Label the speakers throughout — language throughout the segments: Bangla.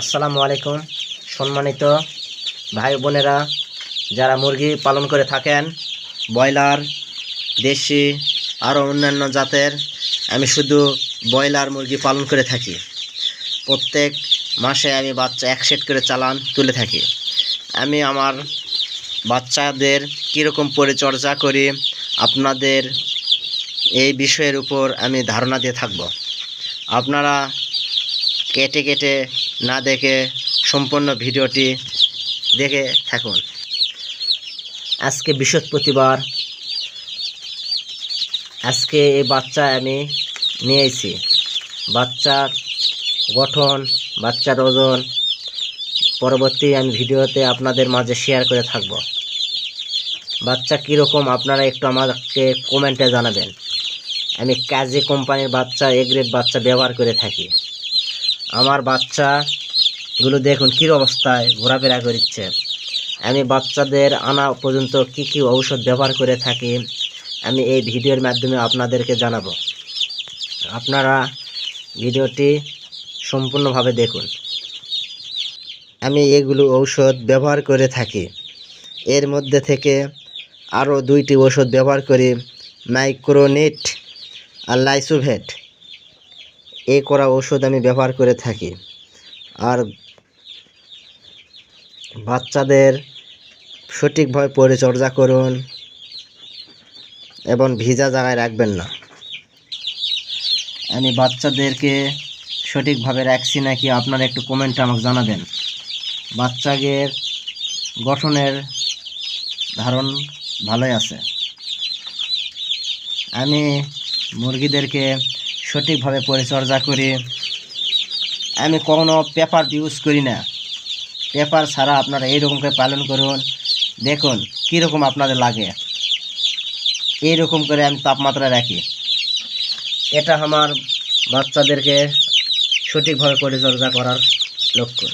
Speaker 1: আসসালামু আলাইকুম সম্মানিত ভাই বোনেরা, যারা মুরগি পালন করে থাকেন, ব্রয়লার, দেশি আরও অন্যান্য জাতের। আমি শুধু ব্রয়লার মুরগি পালন করে থাকি। প্রত্যেক মাসে আমি বাচ্চা এক সেট করে চালান তুলে থাকি। আমি আমার বাচ্চাদের কীরকম পরিচর্যা করি আপনাদের এই বিষয়ের উপর আমি ধারণা দিয়ে থাকব। আপনারা কেটে কেটে না দেখে সম্পূর্ণ ভিডিওটি দেখে থাকুন। আজকে বৃহস্পতিবার। আজকে এই বাচ্চা আমি নিয়েছি। বাচ্চার গঠন, বাচ্চার ওজন পরবর্তী আমি ভিডিওতে আপনাদের মাঝে শেয়ার করে থাকব। বাচ্চা কীরকম আপনারা একটু আমাকে কমেন্টে জানাবেন। আমি কাজী কোম্পানির বাচ্চা, এ গ্রেড বাচ্চা ব্যবহার করে থাকি। আমার বাচ্চাগুলো দেখুন কী অবস্থায় ঘোরাফেরা করছে। আমি বাচ্চাদের আনা পর্যন্ত কি কি ঔষধ ব্যবহার করে থাকি আমি এই ভিডিওর মাধ্যমে আপনাদেরকে জানাবো। আপনারা ভিডিওটি সম্পূর্ণভাবে দেখুন। আমি এগুলো ঔষধ ব্যবহার করে থাকি। এর মধ্যে থেকে আরও 2টি ওষুধ ব্যবহার করি, মাইক্রোনিট আর লাইসোভেট। এই করা ওষুধ আমি ব্যবহার করে থাকি। আর বাচ্চাদের সঠিকভাবে পরিচর্যা করুন এবং ভিজা জায়গায় রাখবেন না। আমি বাচ্চাদেরকে সঠিকভাবে রাখছি নাকি আপনারা একটু কমেন্টে আমাকে জানাবেন। বাচ্চাদের গঠনের ধারণ ভালোই আছে। আমি মুরগিদেরকে সঠিকভাবে পরিচর্যা করি। আমি কোনো পেপার ইউজ করি না। পেপার ছাড়া আপনারা এইরকম করে পালন করুন। দেখুন কীরকম আপনাদের লাগে। এইরকম করে আমি তাপমাত্রা রাখি। এটা আমার বাচ্চাদেরকে সঠিকভাবে পরিচর্যা করার লক্ষ্য।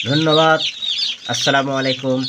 Speaker 1: ধন্যবাদ। আসসালামু আলাইকুম।